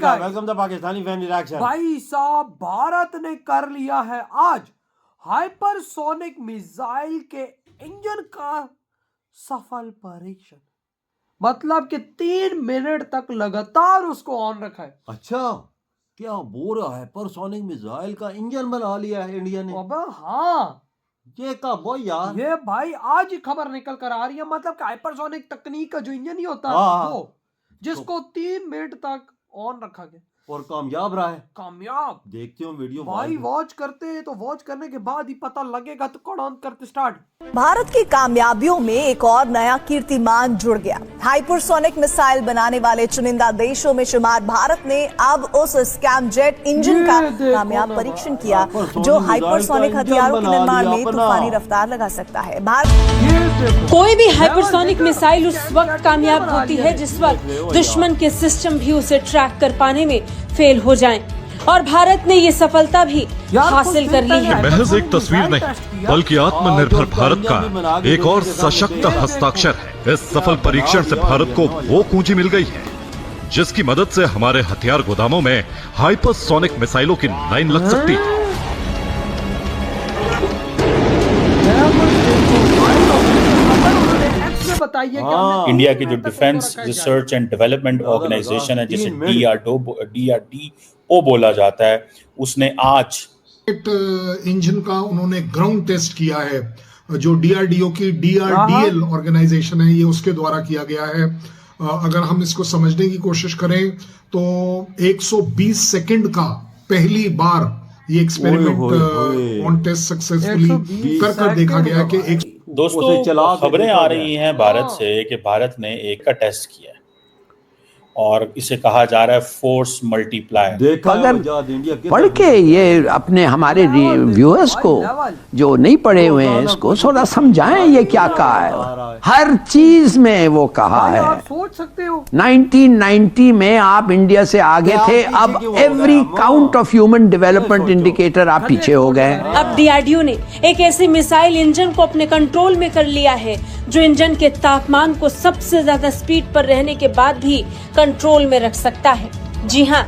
Guys, welcome the Pakistani fan reaction. भाई साहब भारत ने कर लिया है आज हाइपरसोनिक मिसाइल के इंजन का सफल परीक्षण। मतलब कि 3 मिनट तक लगातार उसको ऑन रखा है। अच्छा, क्या बोल रहा है? हाइपरसोनिक मिसाइल का इंजन बना लिया है इंडिया ने। अबे हाँ, ये कब हो यार? ये भाई आज ही खबर निकल कर आ रही है। मतलब कि हाइपरसोनिक तकनीक का जो इंजन नहीं होता हाँ। वो, जिसको 3 मिनट तक ऑन रखा गया और कामयाब रहा है। कामयाब। देखते हो वीडियो भाई वॉच करते हैं तो वॉच करने के बाद ही पता लगेगा। तो कौन ऑन करते स्टार्ट। भारत की कामयाबियों में एक और नया कीर्तिमान जुड़ गया। हाइपरसोनिक मिसाइल बनाने वाले चुनिंदा देशों में शुमार भारत ने अब उस स्कैम जेट इंजन का कामयाब परीक्षण किया जो हाइपरसोनिक हथियारों के निर्माण में तूफानी रफ्तार लगा सकता है। भारत कोई भी हाइपरसोनिक मिसाइल उस वक्त कामयाब होती है जिस वक्त दुश्मन के सिस्टम भी उसे ट्रैक कर पाने में फेल हो जाएं। और भारत ने ये सफलता भी हासिल कर ली है। महज एक तस्वीर नहीं बल्कि आत्मनिर्भर भारत का एक और सशक्त हस्ताक्षर है। इस सफल परीक्षण से भारत को वो पूंजी मिल गई है जिसकी मदद से हमारे हथियार गोदामों में हाइपरसोनिक मिसाइलों की लाइन लग सकती है। इंडिया की जो defence research and development organisation है जिसे DRDO बोला जाता है, उसने आज इंजन का उन्होंने ग्राउंड टेस्ट किया है। जो DRDO की DRDL ऑर्गेनाइजेशन है, ये उसके द्वारा किया गया है। अगर हम इसको समझने की कोशिश करें तो 120 सेकंड का पहली बार ये एक्सपेरिमेंट ऑन टेस्ट सक्सेसफुली कर देखा गया कि दोस्तों खबरें आ रही हैं भारत से कि भारत ने एक का टेस्ट किया है और इसे कहा जा रहा है फोर्स मल्टीप्लायर। अगर पढ़ के ये अपने हमारे व्यूअर्स को जो नहीं पढ़े हुए हैं इसको थोड़ा समझाएं ये क्या कहा है। हर चीज में वो कहा है। सोच सकते हो 1990 में आप इंडिया से आगे थे, अब every count of human development indicator आप पीछे हो गए। अब DRDO ने एक ऐसी मिसाइल इंजन को अपने कंट्रोल में कर लिया है जो इंजन के तापमान को सबसे ज्यादा स्पीड पर रहने के बाद भी कंट्रोल में रख सकता है। जी हाँ,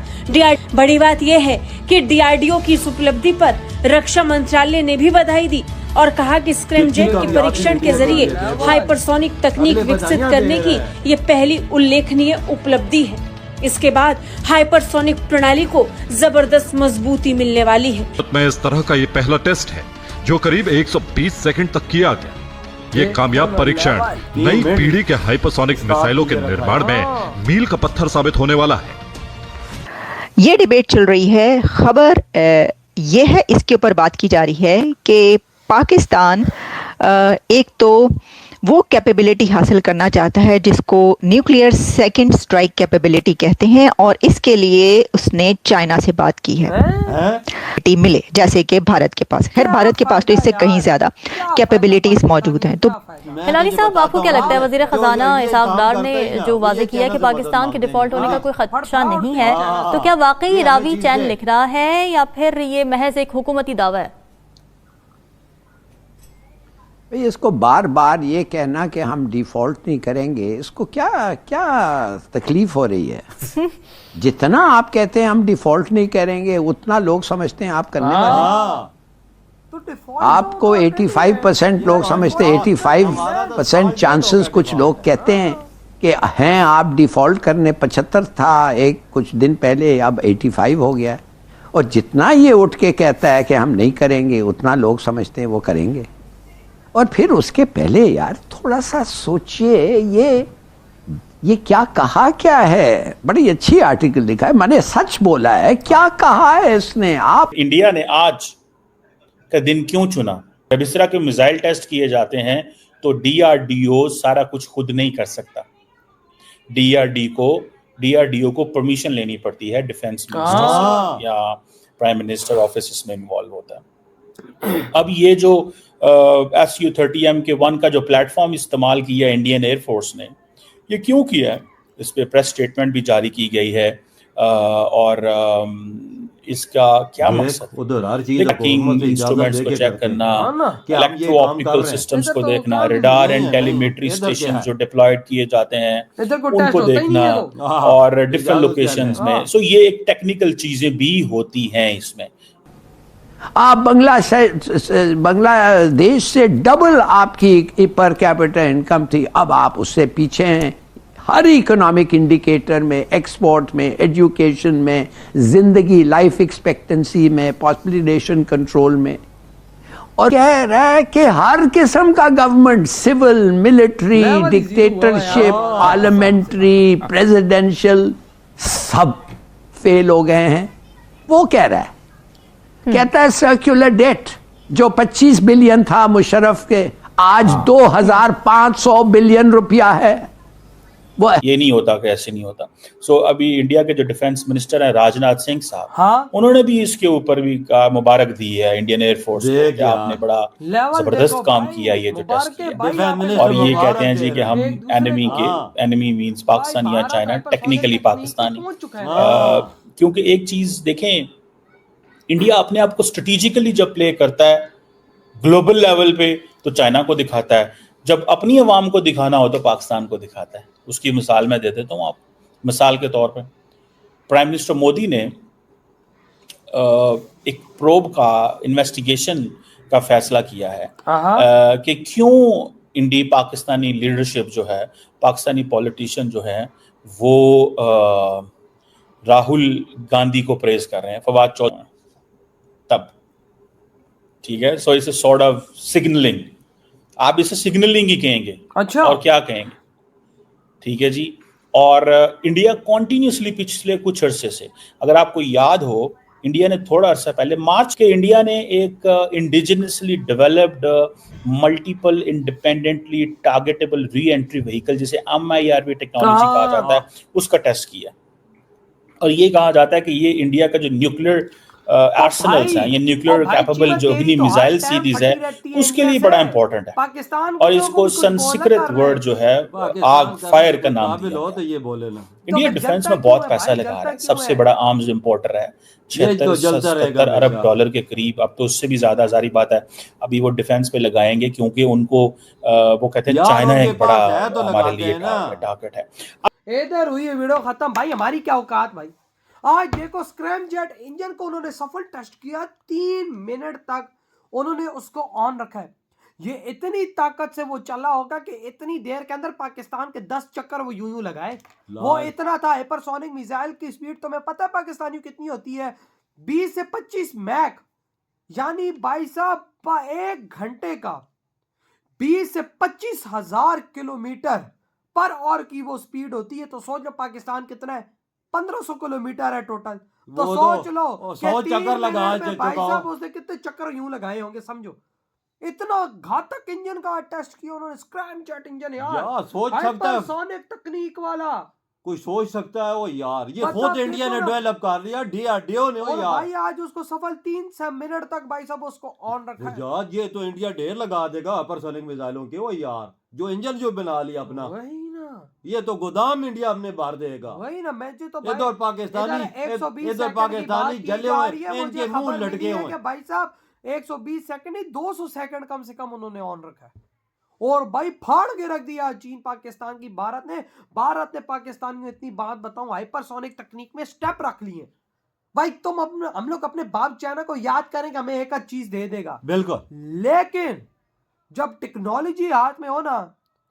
बड़ी बात यह है कि DRDO की इस उपलब्धि पर रक्षा मंत्रालय ने भी बधाई दी और कहा कि स्क्रैमजेट के परीक्षण के जरिए हाइपरसोनिक तकनीक विकसित करने की ये पहली उल्लेखनीय उपलब्धि है। इसके बाद हाइपरसोनिक प्रणाली को जबरदस्त मजबूती मिलने वाली है। में इस तरह का ये पहला टेस्ट है जो करीब 120 सेकंड तक किया गया। ये कामयाब परीक्षण नई पीढ़ी के हाइपरसोनिक मिसाइलों के निर्माण में मील का पत्थर साबित होने वाला है। ये डिबेट चल रही है। खबर ये है, इसके ऊपर बात की जा रही है कि पाकिस्तान एक तो वो कैपेबिलिटी हासिल करना चाहता है जिसको न्यूक्लियर सेकंड स्ट्राइक कैपेबिलिटी कहते हैं और इसके लिए उसने चाइना से बात की है मिले जैसे कि भारत के पास। खैर भारत के पास तो इससे कहीं ज्यादा कैपेबिलिटीज मौजूद हैं। तो हिलाली साहब, आपको क्या लगता है वजीर खजाना इसाक डार ने जो वाजे किया कि पाकिस्तान के डिफॉल्ट होने का कोई खदशा नहीं है, तो क्या वाकई रावी चैन लिख रहा है या फिर ये महज एक हुकूमती दावा है? इसको बार बार ये कहना कि हम डिफॉल्ट नहीं करेंगे, इसको क्या क्या तकलीफ हो रही है? जितना आप कहते हैं हम डिफॉल्ट नहीं करेंगे उतना लोग समझते हैं आप करने वाले। तो आपको 85% लोग समझते हैं, 85% चांसेस कुछ लोग कहते हैं कि हैं आप डिफॉल्ट करने। 75 था एक कुछ दिन पहले, अब 85 हो गया। और जितना ये उठ के कहता है कि हम नहीं करेंगे उतना लोग समझते हैं वो करेंगे। और फिर उसके पहले यार थोड़ा सा सोचिए ये क्या कहा क्या है। बड़ी अच्छी आर्टिकल लिखा है, मैंने सच बोला है, क्या कहा है इसने। आप इंडिया ने आज का दिन क्यों चुना? जब इस तरह के मिसाइल टेस्ट किए जाते हैं तो DRDO सारा कुछ खुद नहीं कर सकता। DRDO को परमिशन लेनी पड़ती है डिफेंस मिनिस्टर से या प्राइम मिनिस्टर ऑफिस इसमें इन्वॉल्व होता है। अब ये जो SU-30M-1 का जो प्लेटफॉर्म इस्तेमाल किया इंडियन एयरफोर्स ने, ये क्यों किया है? इस पे प्रेस स्टेटमेंट भी जारी की गई है और इसका क्या मकसद है? उधर हर चीज ट्रैकिंग इंस्ट्रूमेंट्स को चेक करना, इलेक्ट्रो ऑप्टिकल सिस्टम्स को देखना, रडार एंड टेलीमेट्री स्टेशन जो डिप्लॉयड किए जाते हैं उनको देखना और डिफरेंट लोकेशंस में। सो ये एक टेक्निकल चीजें भी होती हैं इसमें। आप बांग्लादेश से डबल आपकी पर कैपिटा इनकम थी, अब आप उससे पीछे हैं हर इकोनॉमिक इंडिकेटर में, एक्सपोर्ट में, एजुकेशन में, जिंदगी लाइफ एक्सपेक्टेंसी में, पॉपुलेशन कंट्रोल में। और कह रहा है कि हर किस्म का government, civil, military, dictatorship, parliamentary, presidential, सब फेल हो गए हैं। वो कह रहा है, कहता है सर्कुलर डेट जो 25 बिलियन था मुशर्रफ के, आज 2500 बिलियन रुपया है। वो ये नहीं होता, कैसे नहीं होता। सो अभी इंडिया के जो डिफेंस मिनिस्टर हैं राजनाथ सिंह साहब, उन्होंने भी इसके ऊपर भी मुबारक दी है इंडियन एयरफोर्स को कि आपने बड़ा जबरदस्त काम किया ये जो टेस्ट किया। और ये कहते हैं जी कि हम एनिमी मींस पाकिस्तान या चाइना, टेक्निकली पाकिस्तानी, क्योंकि एक चीज देखें, इंडिया अपने आप को स्ट्रेटेजिकली जब प्ले करता है ग्लोबल लेवल पे तो चाइना को दिखाता है, जब अपनी अवाम को दिखाना हो तो पाकिस्तान को दिखाता है। उसकी मिसाल मैं दे देता हूँ आप। मिसाल के तौर पे प्राइम मिनिस्टर मोदी ने एक प्रोब का इन्वेस्टिगेशन का फैसला किया है कि क्यों इंडिया पाकिस्तानी लीडरशिप जो है, पाकिस्तानी पॉलिटिशियन जो है वो राहुल गांधी को प्रेज कर रहे हैं, फवाद चौधरी तब, ठीक है। So it's a sort of signalling, आप इसे सिग्नलिंग ही कहेंगे। अच्छा। और क्या कहेंगे, ठीक है जी। और इंडिया कॉन्टिन्यूसली पिछले कुछ अरसे से, अगर आपको याद हो, इंडिया ने थोड़ा अरसा पहले मार्च के इंडिया ने एक indigenously developed multiple independently targetable re entry vehicle जिसे MIRV टेक्नोलॉजी कहा जाता है, उसका टेस्ट किया। और ये कहा जाता है कि ये इंडिया का जो न्यूक्लियर आर्सेनल्स हैं, ये न्यूक्लियर कैपेबल जो अग्नि मिसाइल सीरीज है, उसके लिए बड़ा इंपॉर्टेंट है। और इसको संस्कृत वर्ड जो है आग, फायर का नाम दिया है। ये बोले ना, इंडिया डिफेंस में बहुत पैसा लगा रहा है, सबसे बड़ा आर्म्स इंपोर्टर है, 76-77 अरब डॉलर के करीब, अब तो उससे भी ज्यादा, सारी बात है अभी वो डिफेंस पे लगाएंगे, क्योंकि उनको वो कहते हैं चाइना एक बड़ा हमारे लिए टारगेट है। इधर हुई वीडियो खत्म भाई, हमारी क्या औकात भाई। आज देखो स्क्रैम जेट इंजन को उन्होंने सफल टेस्ट किया, 3 मिनट तक उन्होंने उसको ऑन रखा है। ये इतनी ताकत से वो चला होगा कि इतनी देर के अंदर पाकिस्तान के 10 चक्कर वो यूं लगाए। वो इतना था। हाइपरसोनिक मिसाइल की स्पीड तुम्हें पता है पाकिस्तानियों कितनी होती है? 20 से 25 मैक, यानी भाई साहब 1 घंटे का 20 से 25 हजार किलोमीटर पर आवर की वो स्पीड होती है। तो सोच लो पाकिस्तान कितना है, 1500 किलोमीटर है टोटल। तो सोच लो 100 चक्कर लगा भाई साहब उसने कितने चक्कर यूं लगाए होंगे, समझो। इतना घातक इंजन का टेस्ट किया उन्होंने, स्क्रैम जेट इंजन यार सोच सकता है, हाइपरसोनिक तकनीक वाला कोई सोच सकता है वो यार, ये खुद इंडिया ने डेवलप कर लिया, DRDO ने। वो यार भाई आज उसको सफल 3 मिनट तक भाई साहब उसको ऑन रखा है यार। ये तो इंडिया ढेर लगा देगा हाइपरसोनिक मिसाइलों के। वो यार जो इंजन जो बना लिया अपना, वही ना, ये तो गोदाम इंडिया अपने भर देगा। वही ना, मैं जो तो इधर पाकिस्तानी जले हुए, इनके मुंह लटके हुए भाई साहब। 120 सेकंड नहीं, 200 सेकंड कम से कम उन्होंने ऑन रखा है। और भाई फाड़ के रख दिया चीन पाकिस्तान की। भारत ने पाकिस्तान में इतनी बात बताऊं, हाइपरसोनिक तकनीक में स्टेप रख लिए भाई। तुम हम लोग अपने बाप चाइना को याद करेंगे, हमें एक चीज दे देगा बिल्कुल, लेकिन जब टेक्नोलॉजी हाथ में हो ना,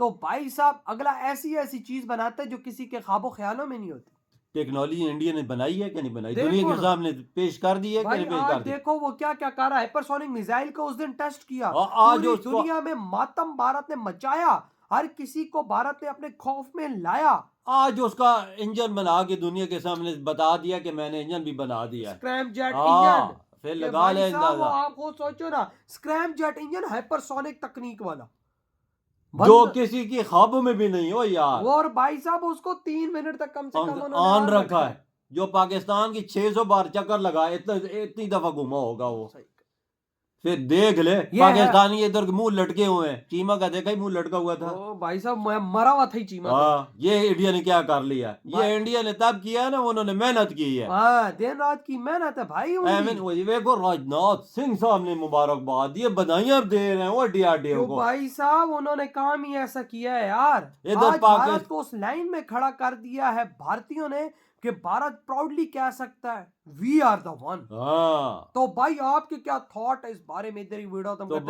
तो भाई साहब अगला ऐसी चीज बनाता है जो किसी के ख्वाबों ख्यालों में नहीं होती। टेक्नोलॉजी इंडिया ने बनाई है कि नहीं बनाई, दुनिया के सामने पेश कर दी है कि नहीं पेश कर दी। देखो वो क्या क्या कर रहा है। हाइपरसोनिक मिसाइल को उस दिन टेस्ट किया, आज दुनिया में मातम भारत ने मचाया, हर किसी को भारत ने अपने खौफ में लाया। आज उसका इंजन बना के दुनिया के सामने बता दिया कि मैंने इंजन भी बना दिया, स्क्रैम जेट इंजन। फिर लगा ले अंदाजा। आप खुद सोचो ना, स्क्रैम जेट इंजन हाइपरसोनिक तकनीक वाला, जो किसी की ख्वाबों में भी नहीं हो यार। और भाई साहब उसको 3 मिनट तक कम से कम ऑन रखा है। जो पाकिस्तान की 600 बार चक्कर लगा, इतनी दफा घुमा होगा वो। फिर देख ले ये पाकिस्तानी इधर मुंह लटके हुए हैं। चीमा का देखा ही मुंह लटका हुआ था। ओ भाई साहब मरा हुआ था ही चीमा तो। हाँ, ये इंडिया ने क्या कर लिया? ये इंडिया ने तब किया ना, उन्होंने मेहनत की है। हाँ, दिन रात की मेहनत है भाई उनकी। देखो राजनाथ सिंह साहब ने मुबारकबाद दिए, बधाइयां दे रहे हैं वो DRDO को। भाई साहब उन्होंने काम ही ऐसा किया है यार। इधर आज भारत को उस लाइन में खड़ा कर दिया है भारतीयों ने कि भारत प्राउडली कह सकता है वी आर द वन। हाँ, तो भाई आपके क्या थॉट है इस बारे में? तेरी वीडियो तुम तो